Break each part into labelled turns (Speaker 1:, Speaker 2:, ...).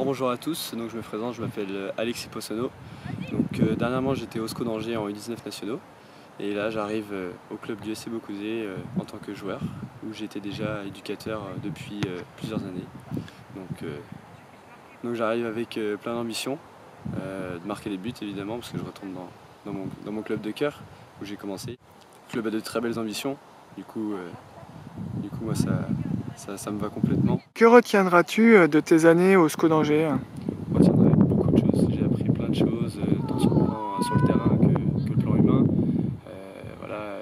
Speaker 1: Bonjour à tous, donc je me présente, je m'appelle Alexis Possonneau. Dernièrement j'étais au SCO d'Angers en U19 nationaux et là j'arrive au club du SC Beaucausé en tant que joueur où j'étais déjà éducateur depuis plusieurs années. Donc j'arrive avec plein d'ambition, de marquer des buts évidemment parce que je retourne dans mon club de cœur où j'ai commencé. Le club a de très belles ambitions, du coup moi ça me va complètement.
Speaker 2: Que retiendras-tu de tes années au SCO d'Angers?
Speaker 1: Je retiendrai beaucoup de choses. J'ai appris plein de choses, tant sur le terrain que le plan humain. Voilà,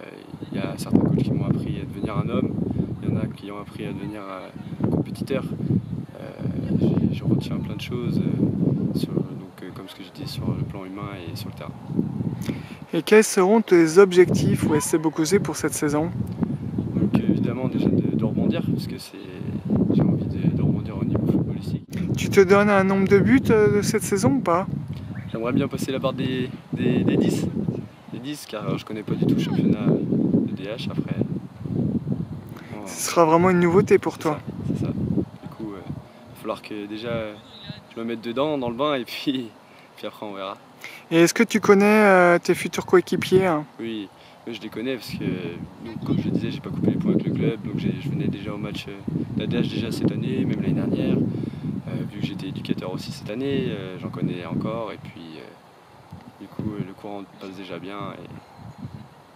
Speaker 1: il y a certains coachs qui m'ont appris à devenir un homme, il y en a qui ont appris à devenir compétiteur. Je retiens plein de choses, comme ce que j'ai dit sur le plan humain et sur le terrain.
Speaker 2: Et quels seront tes objectifs au SC Beaucausé pour cette saison?
Speaker 1: Donc évidemment déjà de rebondir, parce que j'ai envie de rebondir au niveau footballistique.
Speaker 2: Tu te donnes un nombre de buts de cette saison ou pas?
Speaker 1: J'aimerais bien passer la barre des 10. Des 10 car je connais pas du tout le championnat de DH après.
Speaker 2: Ce sera vraiment une nouveauté pour toi.
Speaker 1: C'est ça. Du coup, il va falloir que déjà je me mette dedans, dans le bain, et puis après on verra.
Speaker 2: Et est-ce que tu connais tes futurs coéquipiers?
Speaker 1: Oui, je les connais parce que, donc, comme je le disais, j'ai pas coupé les points avec le club, donc je venais déjà au match d'ADH déjà cette année, même l'année dernière. Vu que j'étais éducateur aussi cette année, j'en connais encore, et puis du coup le courant passe déjà bien, et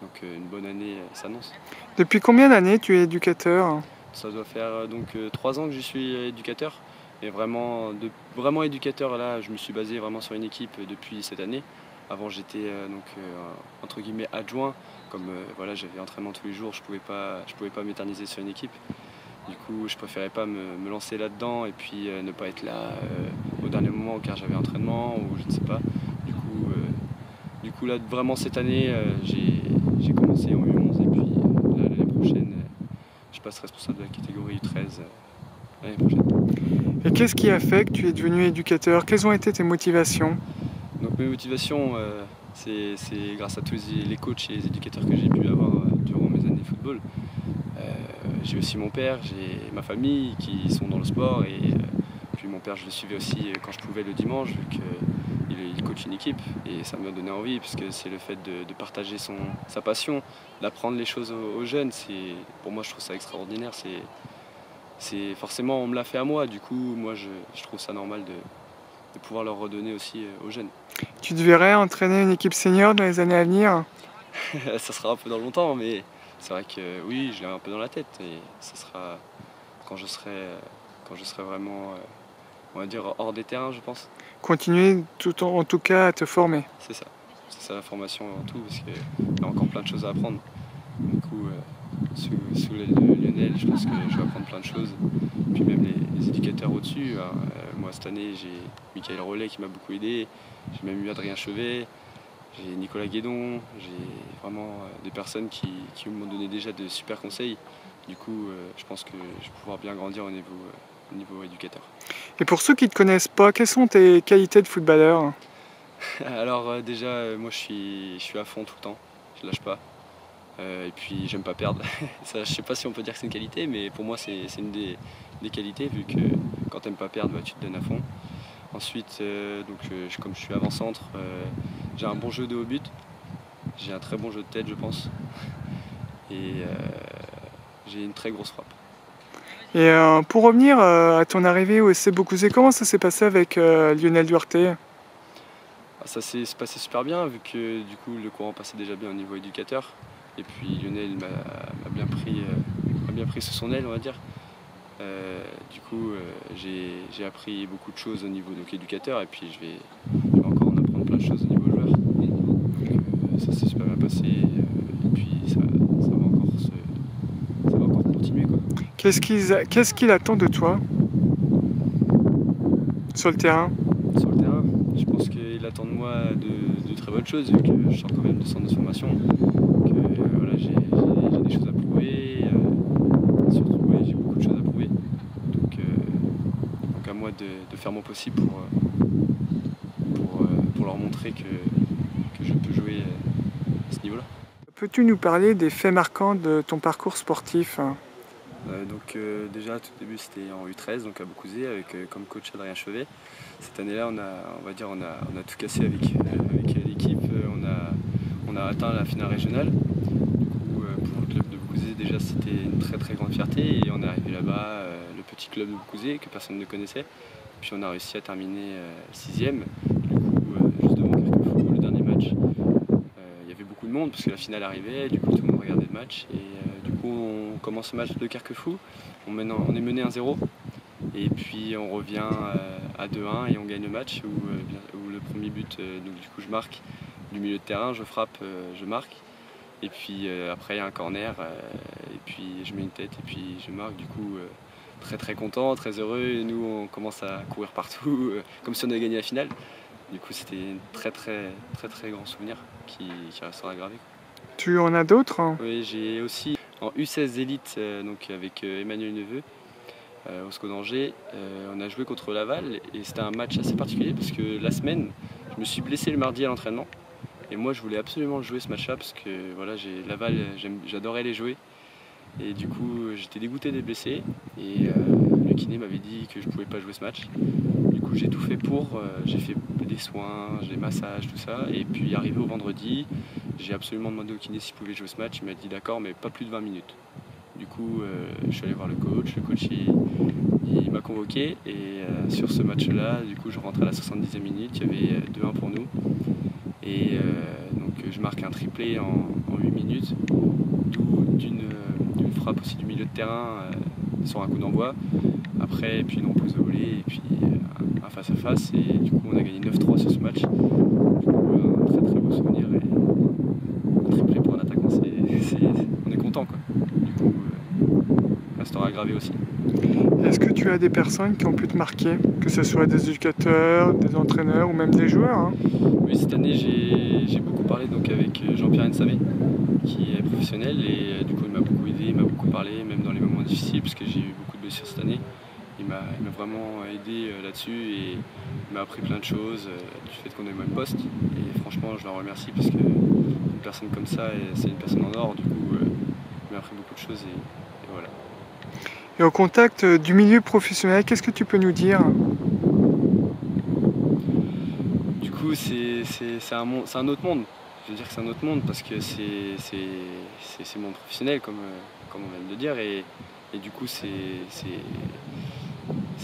Speaker 1: donc une bonne année s'annonce.
Speaker 2: Depuis combien d'années tu es éducateur?
Speaker 1: Ça doit faire 3 ans que je suis éducateur. Et vraiment éducateur, là, je me suis basé vraiment sur une équipe depuis cette année. Avant, j'étais entre guillemets adjoint. Comme voilà, j'avais entraînement tous les jours, je pouvais pas m'éterniser sur une équipe. Du coup, je préférais pas me lancer là-dedans et puis ne pas être là au dernier moment car j'avais entraînement ou je ne sais pas. Du coup là, vraiment cette année, j'ai commencé en U11 et puis l'année prochaine, je passe responsable de la catégorie U13 l'année prochaine.
Speaker 2: Et qu'est-ce qui a fait que tu es devenu éducateur? Quelles ont été tes motivations?
Speaker 1: Donc mes motivations, c'est grâce à tous les coachs et les éducateurs que j'ai pu avoir durant mes années de football. J'ai aussi mon père, j'ai ma famille qui sont dans le sport et puis mon père je le suivais aussi quand je pouvais le dimanche vu qu'il coach une équipe et ça m'a donné envie parce que c'est le fait de partager sa passion, d'apprendre les choses aux jeunes. Pour moi je trouve ça extraordinaire. C'est forcément on me l'a fait à moi, du coup moi je trouve ça normal de pouvoir leur redonner aussi aux jeunes.
Speaker 2: Tu te verrais entraîner une équipe senior dans les années à venir?
Speaker 1: Ça sera un peu dans longtemps, mais c'est vrai que oui, je l'ai un peu dans la tête et ce sera quand je serai vraiment, on va dire, hors des terrains, je pense.
Speaker 2: Continuer en tout cas à te former.
Speaker 1: C'est ça la formation avant tout, parce qu'il y a encore plein de choses à apprendre. Du coup, sous l'aile de Lionel, je pense que je vais apprendre plein de choses. Puis même les éducateurs au-dessus. Moi, cette année, j'ai Michael Rollet qui m'a beaucoup aidé. J'ai même eu Adrien Chevet. J'ai Nicolas Guédon. J'ai vraiment des personnes qui m'ont donné déjà de super conseils. Du coup, je pense que je vais pouvoir bien grandir au niveau éducateur.
Speaker 2: Et pour ceux qui ne te connaissent pas, quelles sont tes qualités de footballeur?
Speaker 1: Alors déjà, moi je suis à fond tout le temps, je lâche pas. Et puis j'aime pas perdre. Ça, je sais pas si on peut dire que c'est une qualité, mais pour moi c'est une des qualités, vu que quand t'aimes pas perdre, tu te donnes à fond. Ensuite, comme je suis avant-centre, j'ai un bon jeu de haut but, j'ai un très bon jeu de tête je pense, et j'ai une très grosse frappe.
Speaker 2: Et pour revenir à ton arrivée au SC Beaucausé, comment ça s'est passé avec Lionel Duarte?
Speaker 1: Ça s'est passé super bien, vu que du coup le courant passait déjà bien au niveau éducateur. Et puis Lionel m'a bien pris sous son aile, on va dire. Du coup, j'ai appris beaucoup de choses au niveau éducateur et puis je vais encore en apprendre plein de choses au niveau joueur. Donc, ça s'est super bien passé et puis ça va encore continuer, quoi.
Speaker 2: Qu'est-ce qu'il attend de toi sur le terrain?
Speaker 1: Sur le terrain, je pense qu'il attend de moi de très bonnes choses, vu que je sors quand même de centre de formation. Voilà, j'ai des choses à prouver, surtout ouais, j'ai beaucoup de choses à prouver. Donc à moi de faire mon possible pour leur montrer que je peux jouer à ce niveau-là.
Speaker 2: Peux-tu nous parler des faits marquants de ton parcours sportif?
Speaker 1: Déjà tout début c'était en U13 donc à Beaucouzé avec comme coach Adrien Chevet. Cette année-là on a tout cassé avec l'équipe, on a atteint la finale régionale. Du coup pour le club de Beaucouzé déjà c'était une très grande fierté et on est arrivé là-bas, le petit club de Beaucouzé que personne ne connaissait. Puis on a réussi à terminer 6e. Du coup juste devant Carquefou, le dernier match. Il y avait beaucoup de monde parce que la finale arrivait, du coup tout le monde regardait le match et du coup on commence le match de Carquefou, on est mené 1-0 et puis on revient à 2-1 et on gagne le match où le premier but, donc du coup je marque du milieu de terrain, je frappe, je marque et puis après il y a un corner et puis je mets une tête et puis je marque, du coup très content, très heureux et nous on commence à courir partout comme si on avait gagné la finale. Du coup, c'était un très grand souvenir qui restera gravé.
Speaker 2: Tu en as d'autres, hein?
Speaker 1: Oui, j'ai aussi en U16 Élite, donc avec Emmanuel Neveu, au SCO d'Angers. On a joué contre Laval et c'était un match assez particulier parce que la semaine, je me suis blessé le mardi à l'entraînement. Et moi, je voulais absolument jouer ce match-là parce que voilà, Laval, j'adorais les jouer. Et du coup, j'étais dégoûté d'être blessé. Et le kiné m'avait dit que je ne pouvais pas jouer ce match. Du coup, j'ai tout fait j'ai fait des soins, des massages, tout ça. Et puis, arrivé au vendredi, j'ai absolument demandé au kiné s'il pouvait jouer ce match. Il m'a dit d'accord, mais pas plus de 20 minutes. Du coup, je suis allé voir le coach. Le coach, il m'a convoqué. Et sur ce match-là, du coup, je rentre à la 70e minute. Il y avait 2-1 pour nous. Et donc, je marque un triplé en 8 minutes, d'une frappe aussi du milieu de terrain sur un coup d'envoi. Après, puis une reprise de volée, et puis un face-à-face. Et du coup, on a gagné 9-3 sur ce match. Du coup, un très beau souvenir. Et un triplé pour un attaquant, on est content, quoi. Du coup, restera gravé aussi.
Speaker 2: Est-ce que tu as des personnes qui ont pu te marquer, que ce soit des éducateurs, des entraîneurs ou même des joueurs, hein?
Speaker 1: Oui, cette année j'ai beaucoup parlé donc, avec Jean-Pierre Nsavé, qui est professionnel et du coup il m'a beaucoup aidé, il m'a beaucoup parlé, même dans les moments difficiles, parce que j'ai eu beaucoup de blessures cette année. Il m'a vraiment aidé là-dessus et il m'a appris plein de choses du fait qu'on ait le même poste. Et franchement, je le remercie parce qu'une personne comme ça, c'est une personne en or. Du coup, il m'a appris beaucoup de choses et voilà.
Speaker 2: Et au contact du milieu professionnel, qu'est-ce que tu peux nous dire?
Speaker 1: Du coup, c'est un autre monde. Je veux dire que c'est un autre monde parce que c'est monde professionnel, comme on vient de le dire. Et du coup, c'est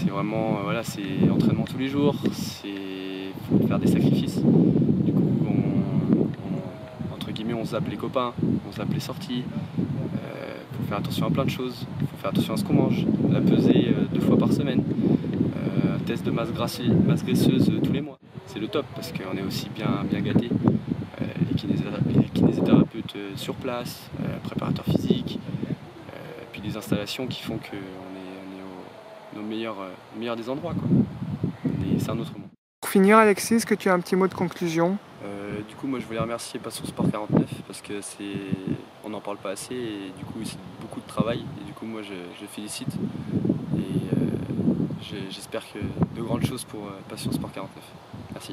Speaker 1: vraiment voilà, c'est entraînement tous les jours, faut faire des sacrifices. Du coup, entre guillemets, on zappe les copains, on zappe les sorties. Faut faire attention à plein de choses. Faut faire attention à ce qu'on mange, la peser 2 fois par semaine, test de masse graisseuse tous les mois. C'est le top parce qu'on est aussi bien gâtés. Les kinésithérapeutes sur place, préparateurs physiques, puis des installations qui font qu'on est au meilleur des endroits, quoi. C'est un autre monde.
Speaker 2: Pour finir, Alexis, est-ce que tu as un petit mot de conclusion?
Speaker 1: Du coup, moi je voulais remercier Passion Sport 49 parce que on n'en parle pas assez et du coup c'est beaucoup de travail et du coup moi je félicite et j'espère que de grandes choses pour Passion Sport 49. Merci.